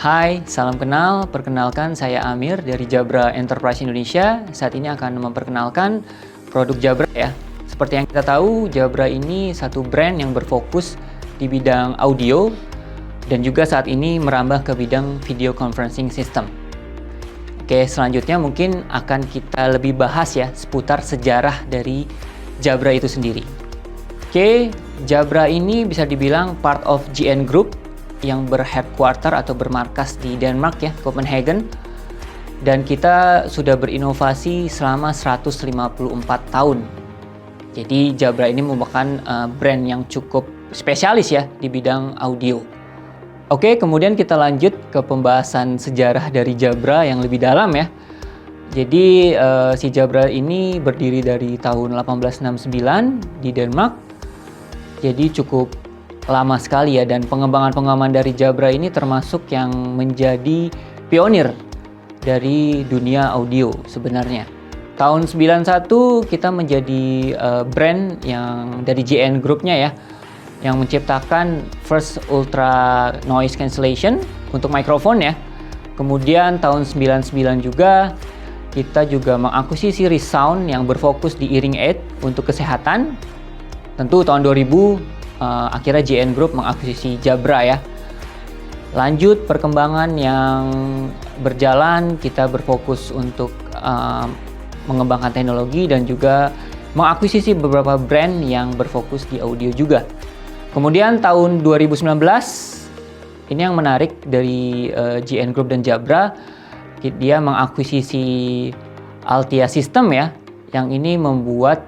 Hai, salam kenal. Perkenalkan saya Amir dari Jabra Enterprise Indonesia. Saat ini akan memperkenalkan produk Jabra ya. Seperti yang kita tahu, Jabra ini satu brand yang berfokus di bidang audio dan juga saat ini merambah ke bidang video conferencing system. Oke, selanjutnya mungkin akan kita lebih bahas ya seputar sejarah dari Jabra itu sendiri. Oke, Jabra ini bisa dibilang part of GN Group yang berheadquarter atau bermarkas di Denmark ya, Copenhagen. Dan kita sudah berinovasi selama 154 tahun. Jadi Jabra ini merupakan brand yang cukup spesialis ya di bidang audio. Oke, kemudian kita lanjut ke pembahasan sejarah dari Jabra yang lebih dalam ya. Jadi si Jabra ini berdiri dari tahun 1869 di Denmark. Jadi cukup lama sekali ya, dan pengembangan dari Jabra ini termasuk yang menjadi pionir dari dunia audio sebenarnya. Tahun 91 kita menjadi brand yang dari JN Group-nya ya, yang menciptakan first ultra noise cancellation untuk mikrofon ya. Kemudian tahun 99 juga kita juga mengakuisisi ReSound yang berfokus di hearing aid untuk kesehatan. Tentu tahun 2000 akhirnya JN Group mengakuisisi Jabra ya. Lanjut perkembangan yang berjalan, kita berfokus untuk mengembangkan teknologi dan juga mengakuisisi beberapa brand yang berfokus di audio juga. Kemudian tahun 2019, ini yang menarik dari JN Group dan Jabra, dia mengakuisisi Altia System ya, yang ini membuat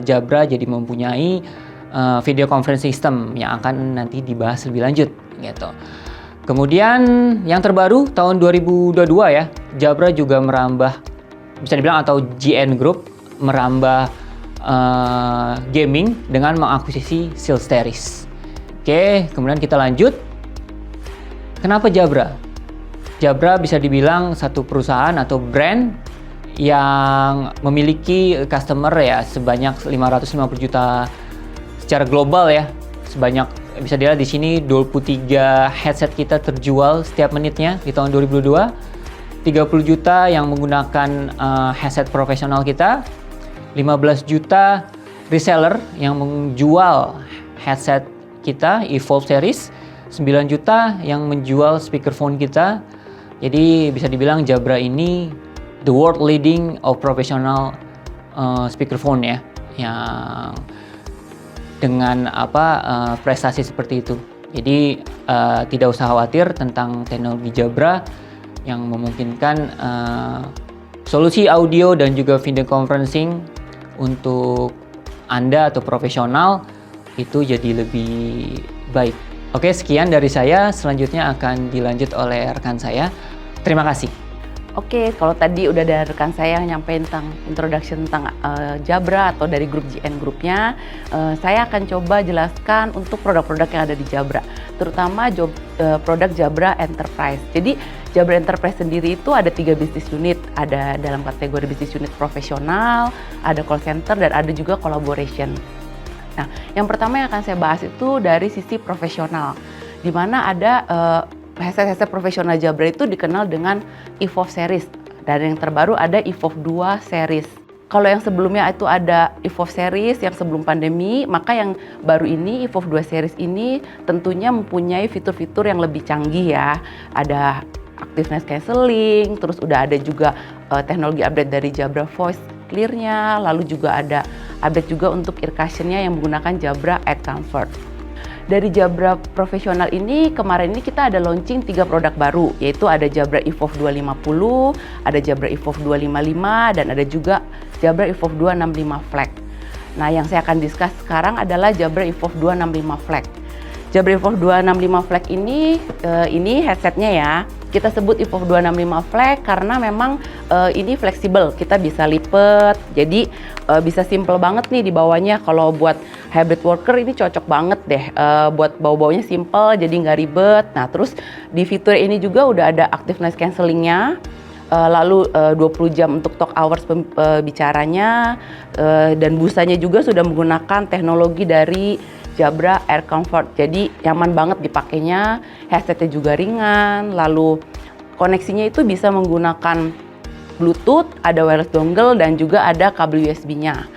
Jabra jadi mempunyai video conference system yang akan nanti dibahas lebih lanjut gitu. Kemudian yang terbaru tahun 2022 ya, Jabra juga merambah, bisa dibilang, atau JN Group merambah gaming dengan mengakuisisi SteelSeries. Oke, kemudian kita lanjut. Kenapa Jabra? Jabra bisa dibilang satu perusahaan atau brand yang memiliki customer ya sebanyak 550 juta secara global ya. Sebanyak, bisa dilihat di sini, 23 headset kita terjual setiap menitnya di tahun 2022. 30 juta yang menggunakan headset profesional kita. 15 juta reseller yang menjual headset kita Evolve series. 9 juta yang menjual speakerphone kita. Jadi bisa dibilang Jabra ini the world leading of professional speakerphone ya, yang dengan prestasi seperti itu. Jadi tidak usah khawatir tentang teknologi Jabra yang memungkinkan solusi audio dan juga video conferencing untuk Anda atau profesional itu jadi lebih baik. Oke, sekian dari saya. Selanjutnya akan dilanjut oleh rekan saya. Terima kasih. Oke, kalau tadi udah ada rekan saya yang nyampein tentang introduction tentang Jabra atau dari grup JN Group-nya, saya akan coba jelaskan untuk produk-produk yang ada di Jabra, terutama produk Jabra Enterprise. Jadi Jabra Enterprise sendiri itu ada 3 bisnis unit, ada dalam kategori bisnis unit profesional, ada call center, dan ada juga collaboration. Nah, yang pertama yang akan saya bahas itu dari sisi profesional, di mana ada headset profesional Jabra itu dikenal dengan Evolve series, dan yang terbaru ada Evolve 2 series. Kalau yang sebelumnya itu ada Evolve series yang sebelum pandemi, maka yang baru ini Evolve 2 series ini tentunya mempunyai fitur-fitur yang lebih canggih ya. Ada active noise cancelling, terus udah ada juga teknologi update dari Jabra Voice Clear-nya, lalu juga ada update juga untuk ear cushion-nya yang menggunakan Jabra Air Comfort. Dari Jabra profesional ini, kemarin ini kita ada launching 3 produk baru, yaitu ada Jabra Evolve 250, ada Jabra Evolve 255, dan ada juga Jabra Evolve 265 Flag. Nah, yang saya akan discuss sekarang adalah Jabra Evolve 265 Flag. Jabra Evolve 265 Flag ini headsetnya ya. Kita sebut Evolve 265 Flag karena memang ini fleksibel, kita bisa lipet, jadi bisa simple banget nih dibawanya. Kalau buat hybrid worker ini cocok banget deh, buat bawa-bawanya simple, jadi nggak ribet. Nah, terus di fitur ini juga udah ada active noise cancellingnya, lalu 20 jam untuk talk hours bicaranya, dan busanya juga sudah menggunakan teknologi dari Jabra Air Comfort. Jadi nyaman banget dipakainya, headsetnya juga ringan, lalu koneksinya itu bisa menggunakan Bluetooth, ada wireless dongle dan juga ada kabel USB-nya.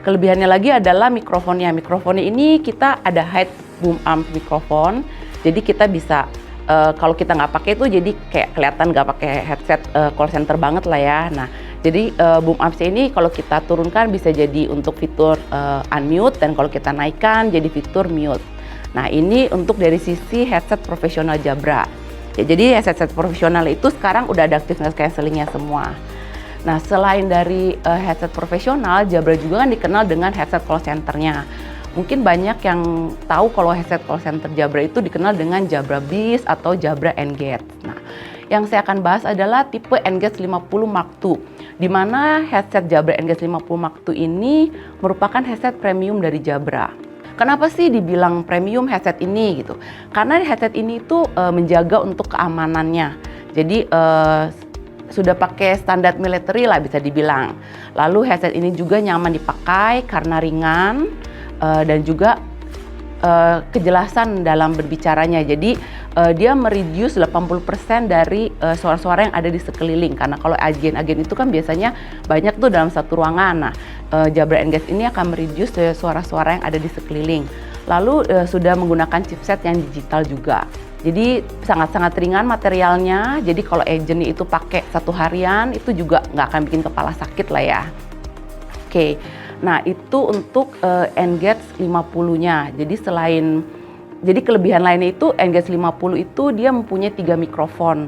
Kelebihannya lagi adalah mikrofonnya. Mikrofonnya ini kita ada head boom arm mikrofon. Jadi kita bisa kalau kita nggak pakai itu jadi kayak kelihatan nggak pakai headset call center banget lah ya. Nah, jadi boom arms ini kalau kita turunkan bisa jadi untuk fitur unmute dan kalau kita naikkan jadi fitur mute. Nah, ini untuk dari sisi headset profesional Jabra. Ya, jadi headset profesional itu sekarang udah ada active noise cancelling-nya semua. Nah, selain dari headset profesional, Jabra juga kan dikenal dengan headset call center-nya. Mungkin banyak yang tahu kalau headset call center Jabra itu dikenal dengan Jabra Beast atau Jabra Engage. Nah, yang saya akan bahas adalah tipe Engage 50 Mark II, di mana headset Jabra Engage 50 Mark II ini merupakan headset premium dari Jabra. Kenapa sih dibilang premium headset ini gitu? Karena headset ini itu menjaga untuk keamanannya. Jadi sudah pakai standar military lah bisa dibilang. Lalu headset ini juga nyaman dipakai karena ringan dan juga kejelasan dalam berbicaranya. Jadi dia mereduce 80% dari suara-suara yang ada di sekeliling. Karena kalau agen-agen itu kan biasanya banyak tuh dalam satu ruangan. Nah, Jabra Engage ini akan mereduce suara-suara yang ada di sekeliling. Lalu sudah menggunakan chipset yang digital juga. Jadi sangat-sangat ringan materialnya. Jadi kalau agent itu pakai satu harian itu juga nggak akan bikin kepala sakit lah ya. Oke. Nah, itu untuk Engage 50-nya. Jadi kelebihan lainnya itu Engage 50 itu dia mempunyai 3 mikrofon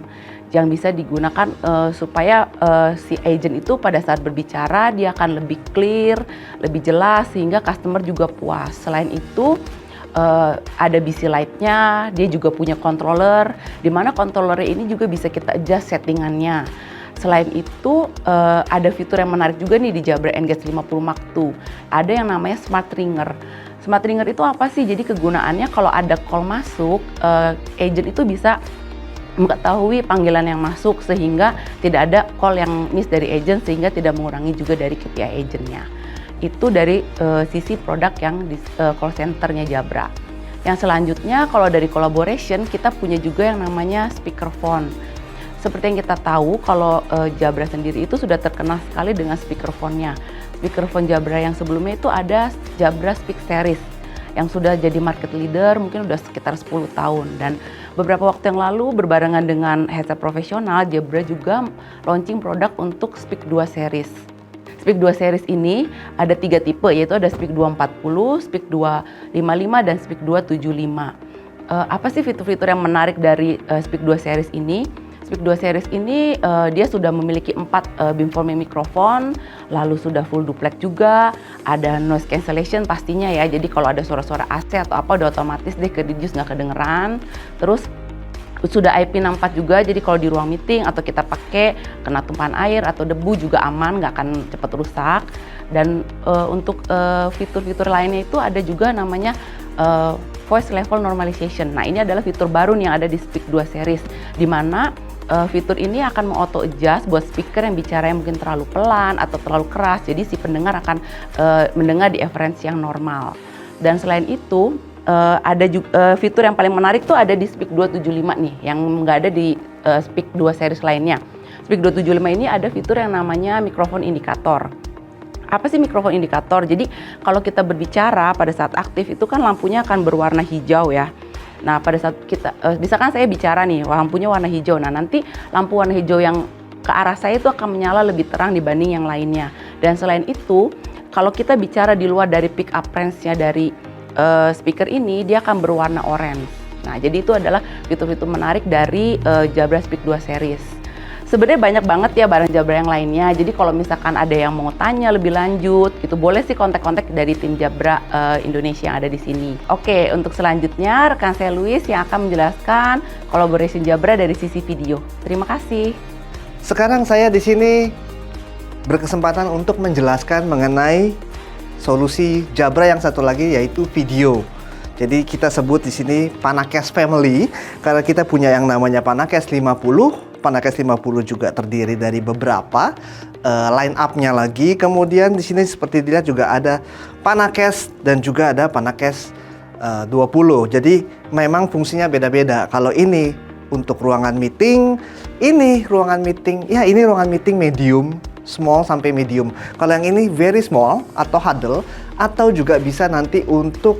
yang bisa digunakan supaya si agent itu pada saat berbicara dia akan lebih clear, lebih jelas sehingga customer juga puas. Selain itu ada BC light-nya, dia juga punya controller, di mana controllernya ini juga bisa kita adjust settingannya. Selain itu ada fitur yang menarik juga nih di Jabra Engage 50 Mark II. Ada yang namanya Smart Ringer. Smart Ringer itu apa sih? Jadi kegunaannya kalau ada call masuk, agent itu bisa mengetahui panggilan yang masuk sehingga tidak ada call yang miss dari agent sehingga tidak mengurangi juga dari KPI agentnya. Itu dari sisi produk yang di call centernya Jabra. Yang selanjutnya kalau dari collaboration kita punya juga yang namanya speakerphone. Seperti yang kita tahu, kalau Jabra sendiri itu sudah terkenal sekali dengan speakerphone-nya. Speakerphone Jabra yang sebelumnya itu ada Jabra Speak Series yang sudah jadi market leader mungkin udah sekitar 10 tahun. Dan beberapa waktu yang lalu berbarengan dengan headset profesional, Jabra juga launching produk untuk Speak 2 Series. Speak 2 Series ini ada 3 tipe, yaitu ada Speak 240, Speak 255, dan Speak 275. Apa sih fitur-fitur yang menarik dari Speak 2 Series ini? Speak 2 Series ini dia sudah memiliki 4 beamforming mikrofon, lalu sudah full duplex juga, ada noise cancellation pastinya ya, jadi kalau ada suara-suara AC atau apa udah otomatis deh ke-reduce nggak kedengeran. Terus sudah IP64 juga, jadi kalau di ruang meeting atau kita pakai kena tumpahan air atau debu juga aman, nggak akan cepat rusak. Dan untuk fitur-fitur lainnya itu ada juga namanya voice level normalization. Nah, ini adalah fitur baru nih yang ada di Speak 2 Series, di mana fitur ini akan meng-auto adjust buat speaker yang bicara yang mungkin terlalu pelan atau terlalu keras, jadi si pendengar akan mendengar di frekuensi yang normal. Dan selain itu ada juga fitur yang paling menarik tuh ada di Speak 275 nih, yang nggak ada di Speak 2 Series lainnya. Speak 275 ini ada fitur yang namanya mikrofon indikator. Apa sih mikrofon indikator? Jadi kalau kita berbicara pada saat aktif itu kan lampunya akan berwarna hijau ya. Nah, pada saat kita, misalkan saya bicara nih, lampunya warna hijau. Nah, nanti lampu warna hijau yang ke arah saya itu akan menyala lebih terang dibanding yang lainnya. Dan selain itu, kalau kita bicara di luar dari pick up range-nya dari speaker ini, dia akan berwarna orange. Nah, jadi itu adalah fitur-fitur menarik dari Jabra Speak 2 Series. Sebenarnya banyak banget ya barang Jabra yang lainnya. Jadi kalau misalkan ada yang mau tanya lebih lanjut, gitu boleh sih kontak-kontak dari tim Jabra Indonesia yang ada di sini. Oke, untuk selanjutnya rekan saya Luis yang akan menjelaskan collaboration Jabra dari sisi video. Terima kasih. Sekarang saya di sini berkesempatan untuk menjelaskan mengenai solusi Jabra yang satu lagi, yaitu video. Jadi kita sebut di sini Panacast Family karena kita punya yang namanya Panacast 50. Panacast 50 juga terdiri dari beberapa line up-nya lagi. Kemudian di sini seperti dilihat juga ada Panacast dan juga ada Panacast 20. Jadi memang fungsinya beda-beda. Kalau ini untuk ruangan meeting, ini ruangan meeting, ya ini ruangan meeting medium, small sampai medium. Kalau yang ini very small atau huddle, atau juga bisa nanti untuk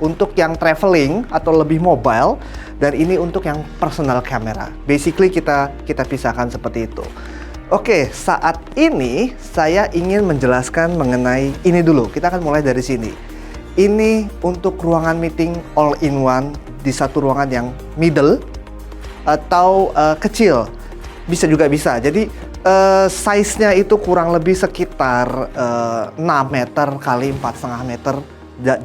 untuk yang traveling atau lebih mobile, dan ini untuk yang personal camera. Basically kita pisahkan seperti itu. Oke, saat ini saya ingin menjelaskan mengenai ini dulu. Kita akan mulai dari sini. Ini untuk ruangan meeting all in one di satu ruangan yang middle atau kecil. Bisa juga bisa. Jadi size-nya itu kurang lebih sekitar 6 meter kali 4,5 meter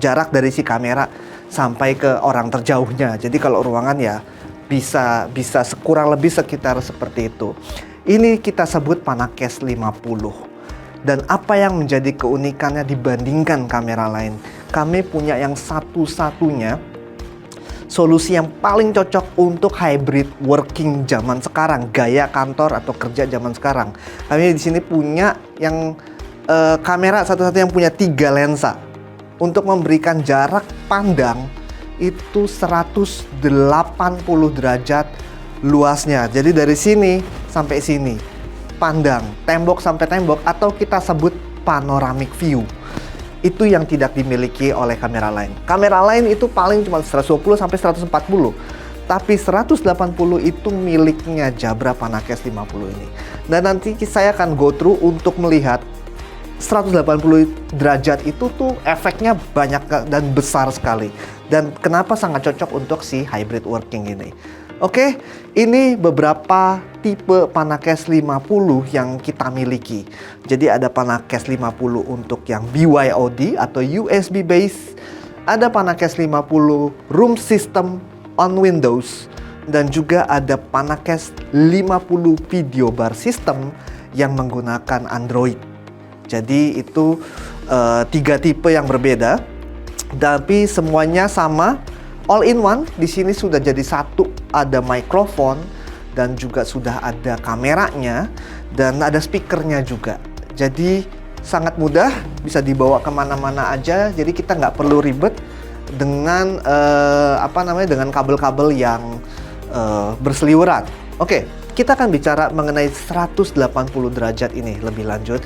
jarak dari si kamera sampai ke orang terjauhnya. Jadi kalau ruangan ya bisa kurang lebih sekitar seperti itu. Ini kita sebut Panakes 50. Dan apa yang menjadi keunikannya dibandingkan kamera lain? Kami punya yang satu-satunya solusi yang paling cocok untuk hybrid working zaman sekarang, gaya kantor atau kerja zaman sekarang. Kami di sini punya yang kamera satu-satunya yang punya 3 lensa untuk memberikan jarak pandang itu 180 derajat luasnya. Jadi dari sini sampai sini pandang, tembok sampai tembok, atau kita sebut panoramic view. Itu yang tidak dimiliki oleh kamera lain. Kamera lain itu paling cuma 120 sampai 140. Tapi 180 itu miliknya Jabra Panakes 50 ini. Dan nanti saya akan go through untuk melihat 180 derajat itu tuh efeknya banyak dan besar sekali. Dan kenapa sangat cocok untuk si hybrid working ini. Oke, ini beberapa tipe Panakes 50 yang kita miliki. Jadi ada Panakes 50 untuk yang BYOD atau USB base. Ada Panakes 50 room system on Windows. Dan juga ada Panakes 50 video bar system yang menggunakan Android. Jadi itu 3 tipe yang berbeda. Tapi semuanya sama. All in one, di sini sudah jadi satu, ada mikrofon dan juga sudah ada kameranya dan ada speakernya juga. Jadi sangat mudah, bisa dibawa kemana-mana aja. Jadi kita nggak perlu ribet dengan dengan kabel-kabel yang berseliweran. Oke, kita akan bicara mengenai 180 derajat ini lebih lanjut.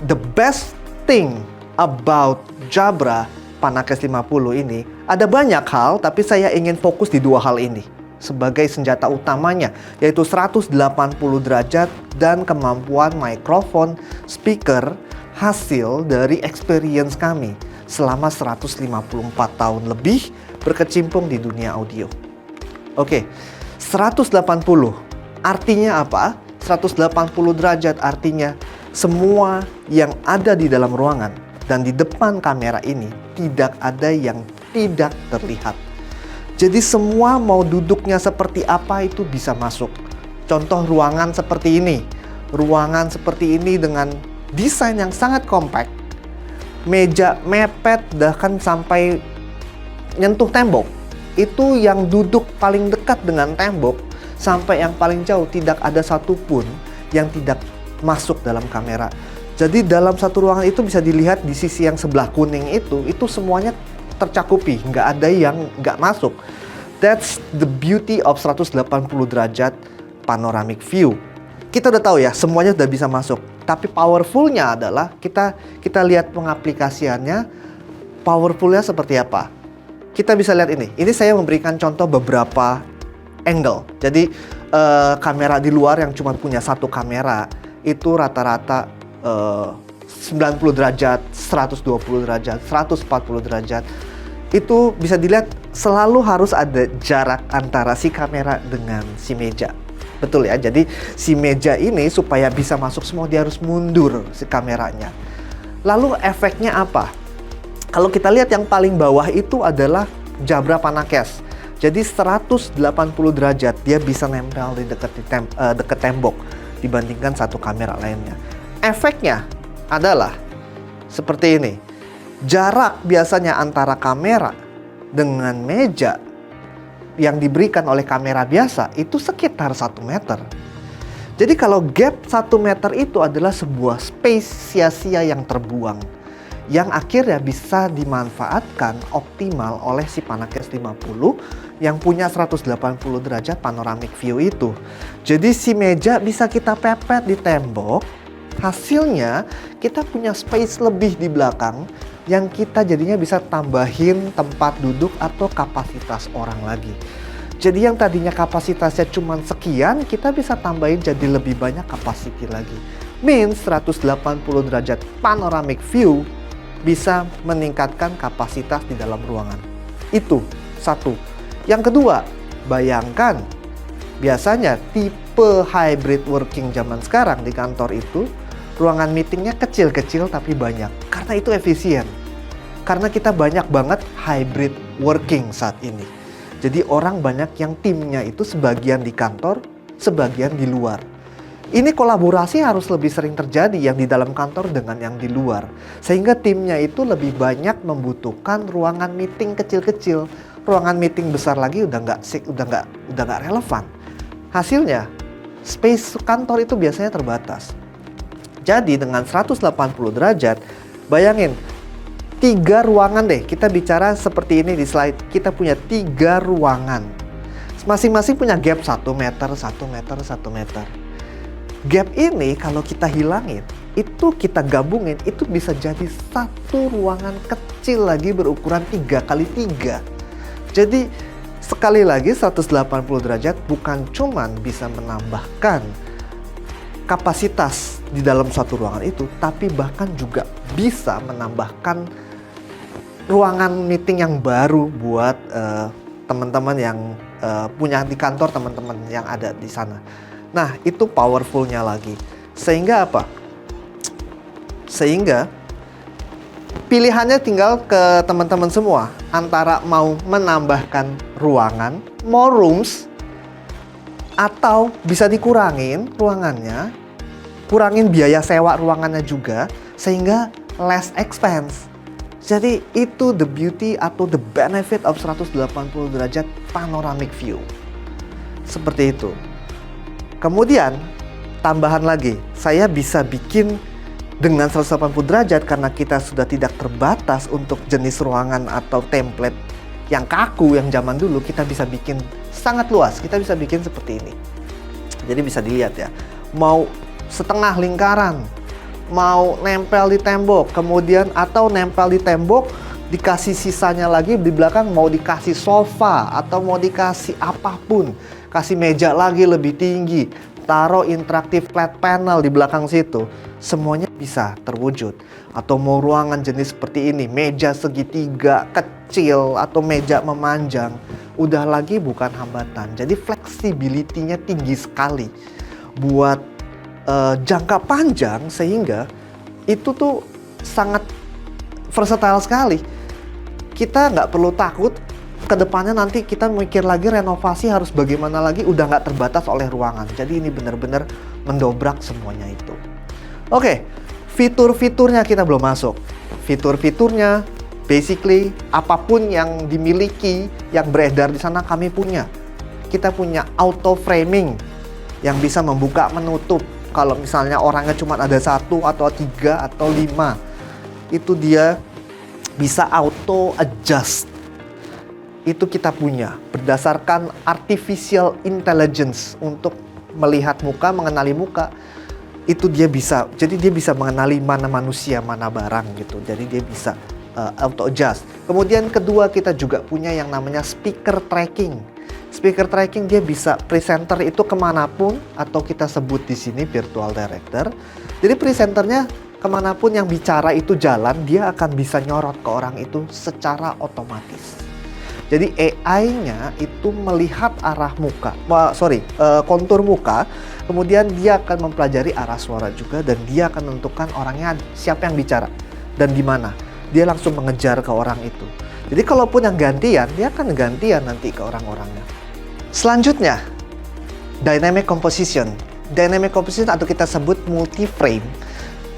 The best thing about Jabra Panakes 50 ini, ada banyak hal, tapi saya ingin fokus di 2 hal ini sebagai senjata utamanya, yaitu 180 derajat dan kemampuan mikrofon speaker hasil dari experience kami selama 154 tahun lebih berkecimpung di dunia audio. Oke, 180 artinya apa? 180 derajat artinya semua yang ada di dalam ruangan dan di depan kamera ini tidak ada yang tidak terlihat. Jadi semua mau duduknya seperti apa itu bisa masuk. Contoh ruangan seperti ini. Ruangan seperti ini dengan desain yang sangat kompak. Meja mepet bahkan sampai nyentuh tembok. Itu yang duduk paling dekat dengan tembok sampai yang paling jauh tidak ada satupun yang tidak masuk dalam kamera. Jadi dalam satu ruangan itu bisa dilihat di sisi yang sebelah kuning itu semuanya tercakupi, nggak ada yang nggak masuk. That's the beauty of 180 derajat panoramic view. Kita udah tahu ya, semuanya udah bisa masuk. Tapi powerfulnya adalah kita lihat pengaplikasiannya, powerfulnya seperti apa. Kita bisa lihat ini. Ini saya memberikan contoh beberapa angle. Jadi kamera di luar yang cuma punya satu kamera itu rata-rata 90 derajat, 120 derajat, 140 derajat. Itu bisa dilihat selalu harus ada jarak antara si kamera dengan si meja. Betul ya, jadi si meja ini supaya bisa masuk semua dia harus mundur si kameranya. Lalu efeknya apa? Kalau kita lihat yang paling bawah itu adalah Jabra Panakes. Jadi 180 derajat dia bisa nempel di dekat tembok dibandingkan satu kamera lainnya. Efeknya adalah seperti ini. Jarak biasanya antara kamera dengan meja yang diberikan oleh kamera biasa itu sekitar 1 meter. Jadi kalau gap 1 meter itu adalah sebuah space sia-sia yang terbuang. yang akhirnya bisa dimanfaatkan optimal oleh si Panacast 50 yang punya 180 derajat panoramic view itu. Jadi si meja bisa kita pepet di tembok, hasilnya kita punya space lebih di belakang yang kita jadinya bisa tambahin tempat duduk atau kapasitas orang lagi. Jadi yang tadinya kapasitasnya cuma sekian, kita bisa tambahin jadi lebih banyak kapasiti lagi. Means 180 derajat panoramic view bisa meningkatkan kapasitas di dalam ruangan. Itu satu. Yang kedua, bayangkan biasanya tipe hybrid working zaman sekarang di kantor itu ruangan meetingnya kecil-kecil tapi banyak. Karena itu efisien. Karena kita banyak banget hybrid working saat ini. Jadi orang banyak yang timnya itu sebagian di kantor, sebagian di luar. Ini kolaborasi harus lebih sering terjadi yang di dalam kantor dengan yang di luar. Sehingga timnya itu lebih banyak membutuhkan ruangan meeting kecil-kecil. Ruangan meeting besar lagi udah nggak relevan. Hasilnya, space kantor itu biasanya terbatas. Jadi dengan 180 derajat, bayangin 3 ruangan deh. Kita bicara seperti ini di slide. Kita punya 3 ruangan. Masing-masing punya gap 1 meter, 1 meter, 1 meter. Gap ini kalau kita hilangin, itu kita gabungin, itu bisa jadi satu ruangan kecil lagi berukuran 3x3. Jadi sekali lagi 180 derajat bukan cuman bisa menambahkan kapasitas di dalam suatu ruangan itu, tapi bahkan juga bisa menambahkan ruangan meeting yang baru buat teman-teman yang punya di kantor, teman-teman yang ada di sana. Nah, itu powerfulnya lagi. Sehingga apa? Sehingga pilihannya tinggal ke teman-teman semua. Antara mau menambahkan ruangan, more rooms, atau bisa dikurangin ruangannya, kurangin biaya sewa ruangannya juga, sehingga less expense. Jadi itu the beauty atau the benefit of 180 derajat panoramic view. Seperti itu. Kemudian tambahan lagi, saya bisa bikin dengan 180 derajat karena kita sudah tidak terbatas untuk jenis ruangan atau template yang kaku yang zaman dulu. Kita bisa bikin sangat luas, kita bisa bikin seperti ini. Jadi bisa dilihat ya, mau setengah lingkaran, mau nempel di tembok, kemudian atau nempel di tembok dikasih sisanya lagi di belakang, mau dikasih sofa atau mau dikasih apapun, kasih meja lagi lebih tinggi, taruh interaktif flat panel di belakang situ, semuanya bisa terwujud. Atau mau ruangan jenis seperti ini, meja segitiga kecil atau meja memanjang, udah lagi bukan hambatan. Jadi fleksibilitinya tinggi sekali buat jangka panjang, sehingga itu tuh sangat versatile sekali. Kita nggak perlu takut kedepannya nanti kita mikir lagi renovasi harus bagaimana lagi, udah nggak terbatas oleh ruangan. Jadi ini benar-benar mendobrak semuanya itu. Oke, fitur-fiturnya kita belum masuk. Fitur-fiturnya basically apapun yang dimiliki, yang beredar di sana kami punya. Kita punya auto framing yang bisa membuka menutup. Kalau misalnya orangnya cuma ada 1 atau 3 atau 5, itu dia bisa auto adjust. Itu kita punya berdasarkan artificial intelligence untuk melihat muka, mengenali muka. Itu dia bisa, jadi dia bisa mengenali mana manusia, mana barang gitu. Jadi dia bisa auto adjust. Kemudian kedua, kita juga punya yang namanya speaker tracking. Speaker tracking dia bisa presenter itu kemanapun, atau kita sebut di sini virtual director. Jadi presenternya kemanapun yang bicara itu jalan, dia akan bisa nyorot ke orang itu secara otomatis. Jadi AI-nya itu melihat arah muka, kontur muka, kemudian dia akan mempelajari arah suara juga, dan dia akan menentukan orangnya siapa yang bicara dan di mana. Dia langsung mengejar ke orang itu. Jadi kalaupun yang gantian, dia akan gantian nanti ke orang-orangnya. Selanjutnya, dynamic composition. Dynamic composition atau kita sebut multi-frame.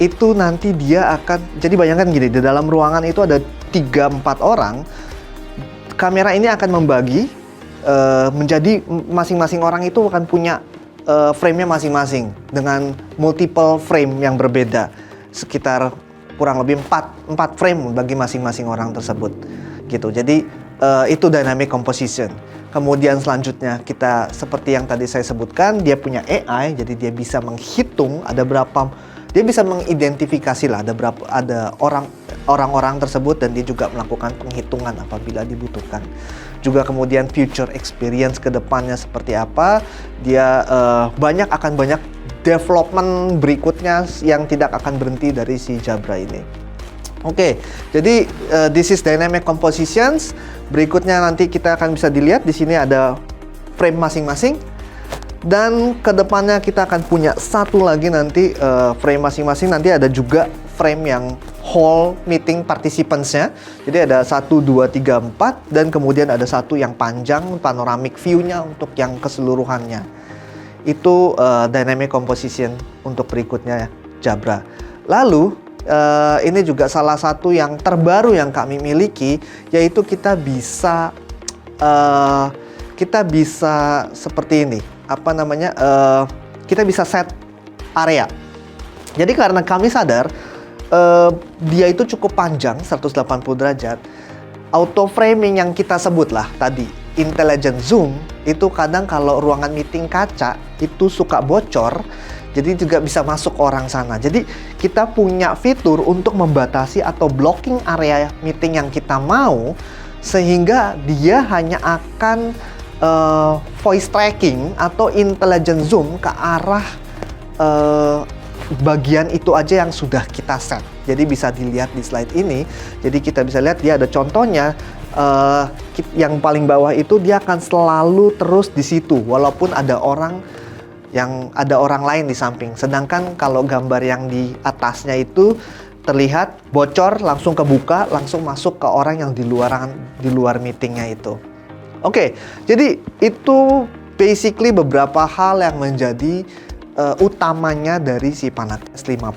Itu nanti dia akan, jadi bayangkan gini, di dalam ruangan itu ada 3-4 orang. Kamera ini akan membagi menjadi masing-masing orang itu akan punya frame-nya masing-masing dengan multiple frame yang berbeda. Sekitar kurang lebih 4 frame bagi masing-masing orang tersebut gitu. Jadi itu dynamic composition. Kemudian selanjutnya kita seperti yang tadi saya sebutkan, dia punya AI, jadi dia bisa menghitung dia bisa mengidentifikasi lah ada orang-orang tersebut, dan dia juga melakukan penghitungan apabila dibutuhkan. Juga kemudian future experience ke depannya seperti apa, dia akan banyak development berikutnya yang tidak akan berhenti dari si Jabra ini. Oke, jadi this is dynamic compositions. Berikutnya nanti kita akan bisa dilihat di sini ada frame masing-masing, dan kedepannya kita akan punya satu lagi nanti frame masing-masing. Nanti ada juga frame yang whole meeting participants-nya. Jadi ada 1, 2, 3, 4, dan kemudian ada satu yang panjang panoramic view-nya untuk yang keseluruhannya. Itu dynamic composition untuk berikutnya ya, Jabra. Lalu ini juga salah satu yang terbaru yang kami miliki, yaitu kita bisa seperti ini, kita bisa set area. Jadi karena kami sadar dia itu cukup panjang 180 derajat, auto framing yang kita sebut lah tadi, intelligent zoom, itu kadang kalau ruangan meeting kaca itu suka bocor, jadi juga bisa masuk orang sana. Jadi kita punya fitur untuk membatasi atau blocking area meeting yang kita mau, sehingga dia hanya akan voice tracking atau intelligent zoom ke arah bagian itu aja yang sudah kita set. Jadi bisa dilihat di slide ini. Jadi kita bisa lihat dia ada contohnya, yang paling bawah itu dia akan selalu terus di situ walaupun ada orang lain di samping. Sedangkan kalau gambar yang di atasnya itu terlihat bocor, langsung kebuka, langsung masuk ke orang yang di luar meetingnya itu. Oke, jadi itu basically beberapa hal yang menjadi utamanya dari si PanaCast 50.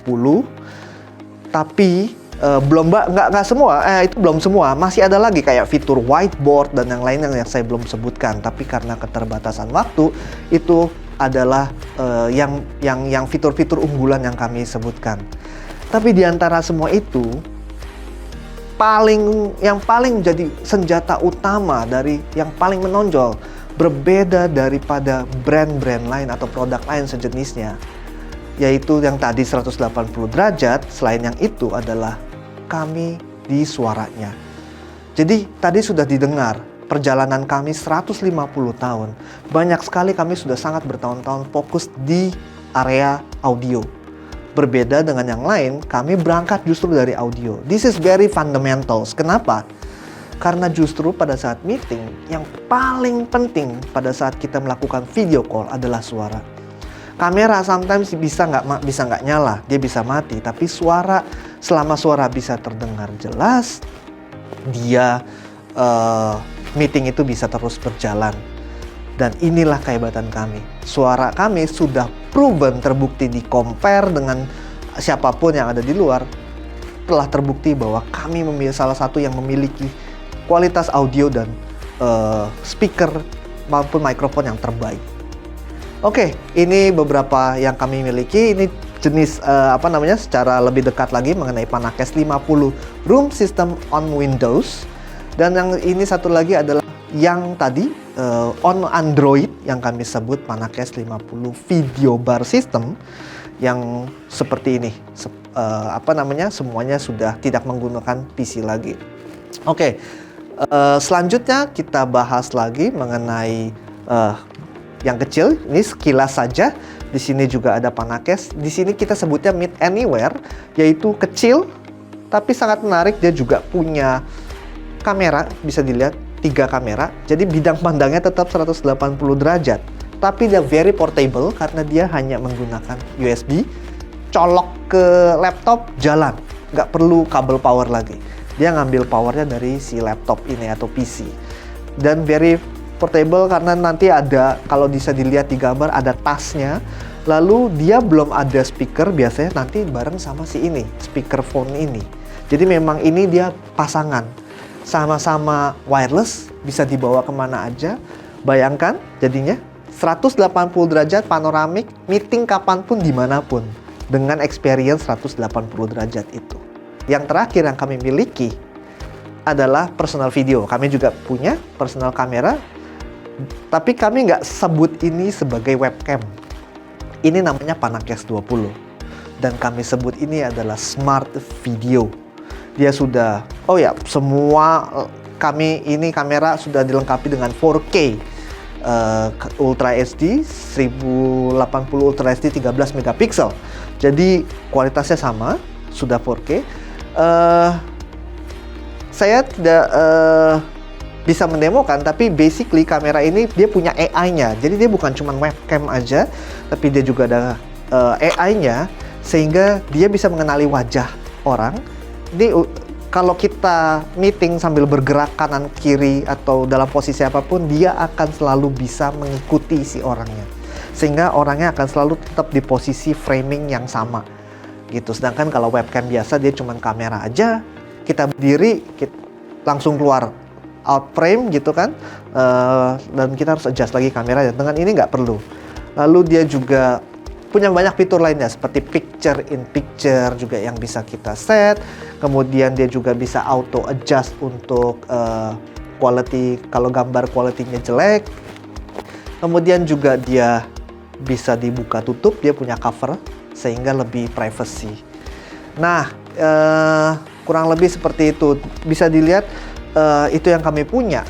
Tapi nggak semua, itu belum semua. Masih ada lagi kayak fitur whiteboard dan yang lain yang saya belum sebutkan. Tapi karena keterbatasan waktu, itu adalah yang fitur-fitur unggulan yang kami sebutkan. Tapi di antara semua itu, yang paling jadi senjata utama dari yang paling menonjol, berbeda daripada brand-brand lain atau produk lain sejenisnya, yaitu yang tadi 180 derajat. Selain yang itu adalah kami di suaranya. Jadi tadi sudah didengar perjalanan kami 150 tahun. Banyak sekali kami sudah sangat bertahun-tahun fokus di area audio. Berbeda dengan yang lain, kami berangkat justru dari audio. This is very fundamentals. Kenapa? Karena justru pada saat meeting, yang paling penting pada saat kita melakukan video call adalah suara. Kamera sometimes bisa nggak nyala, dia bisa mati. Tapi selama suara bisa terdengar jelas, dia meeting itu bisa terus berjalan. Dan inilah kehebatan kami. Suara kami sudah proven, terbukti di compare dengan siapapun yang ada di luar. Telah terbukti bahwa kami salah satu yang memiliki kualitas audio dan speaker maupun mikrofon yang terbaik. Oke, ini beberapa yang kami miliki. Ini jenis secara lebih dekat lagi mengenai PanaCast 50 Room System on Windows. Dan yang ini satu lagi adalah yang tadi on Android yang kami sebut PanaCast 50 Video Bar System, yang seperti ini. Semuanya sudah tidak menggunakan PC lagi. Oke, selanjutnya kita bahas lagi mengenai yang kecil. Ini sekilas saja. Di sini juga ada PanaCast. Di sini kita sebutnya Meet Anywhere, yaitu kecil tapi sangat menarik. Dia juga punya kamera, bisa dilihat 3 kamera. Jadi bidang pandangnya tetap 180 derajat. Tapi dia very portable karena dia hanya menggunakan USB. Colok ke laptop, jalan. Nggak perlu kabel power lagi. Dia ngambil powernya dari si laptop ini atau PC. Dan very portable karena nanti ada, kalau bisa dilihat di gambar, ada tasnya. Lalu dia belum ada speaker, biasanya nanti bareng sama si ini, speaker phone ini. Jadi memang ini dia pasangan. Sama-sama wireless, bisa dibawa kemana aja. Bayangkan jadinya 180 derajat panoramik, meeting kapanpun dimanapun dengan experience 180 derajat itu. yang terakhir yang kami miliki adalah personal video. Kami juga punya personal kamera, tapi kami nggak sebut ini sebagai webcam. Ini namanya Panakes 20. Dan kami sebut ini adalah smart video. Dia sudah, semua kami ini kamera sudah dilengkapi dengan 4K Ultra HD 1080 Ultra HD 13 megapiksel. Jadi kualitasnya sama, sudah 4K. Saya tidak bisa mendemokan, tapi basically kamera ini dia punya AI-nya. Jadi dia bukan cuma webcam aja, tapi dia juga ada AI-nya, sehingga dia bisa mengenali wajah orang. Jadi kalau kita meeting sambil bergerak kanan kiri atau dalam posisi apapun, dia akan selalu bisa mengikuti si orangnya, sehingga orangnya akan selalu tetap di posisi framing yang sama gitu. Sedangkan kalau webcam biasa dia cuma kamera aja, kita berdiri langsung keluar out frame gitu kan, dan kita harus adjust lagi kameranya. Dengan ini nggak perlu. Lalu dia juga punya banyak fitur lainnya seperti picture in picture juga yang bisa kita set. Kemudian dia juga bisa auto adjust untuk quality, kalau gambar quality-nya jelek. Kemudian juga dia bisa dibuka tutup, dia punya cover sehingga lebih privacy. Nah, kurang lebih seperti itu. Bisa dilihat itu yang kami punya.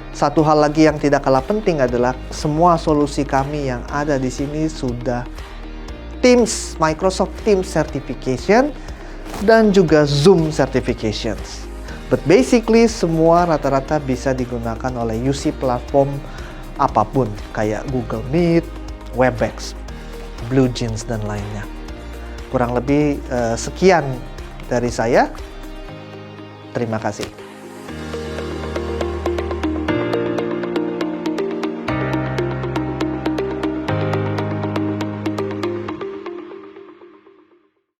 Satu hal lagi yang tidak kalah penting adalah semua solusi kami yang ada di sini sudah Teams, Microsoft Teams Certification dan juga Zoom Certifications. But basically semua rata-rata bisa digunakan oleh UC platform apapun kayak Google Meet, Webex, BlueJeans dan lainnya. Kurang lebih sekian dari saya. Terima kasih.